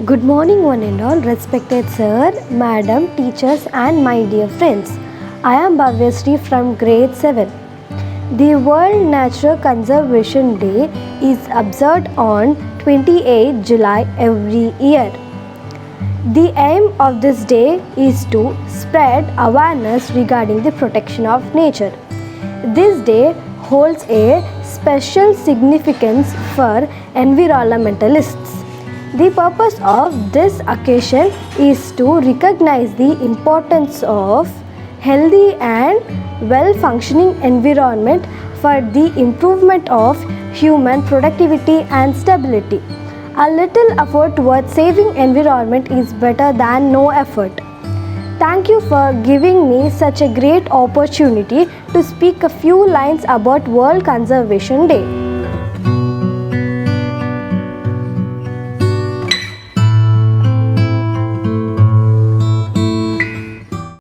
Good morning, one and all, respected sir, madam, teachers, and my dear friends. I am Bhavya from Grade-7. The World Nature Conservation Day is observed on 28 July every year. The aim of this day is to spread awareness regarding the protection of nature. This day holds a special significance for environmentalists. The purpose of this occasion is to recognize the importance of healthy and well-functioning environment for the improvement of human productivity and stability. A little effort towards saving environment is better than no effort. Thank you for giving me such a great opportunity to speak a few lines about World Conservation Day.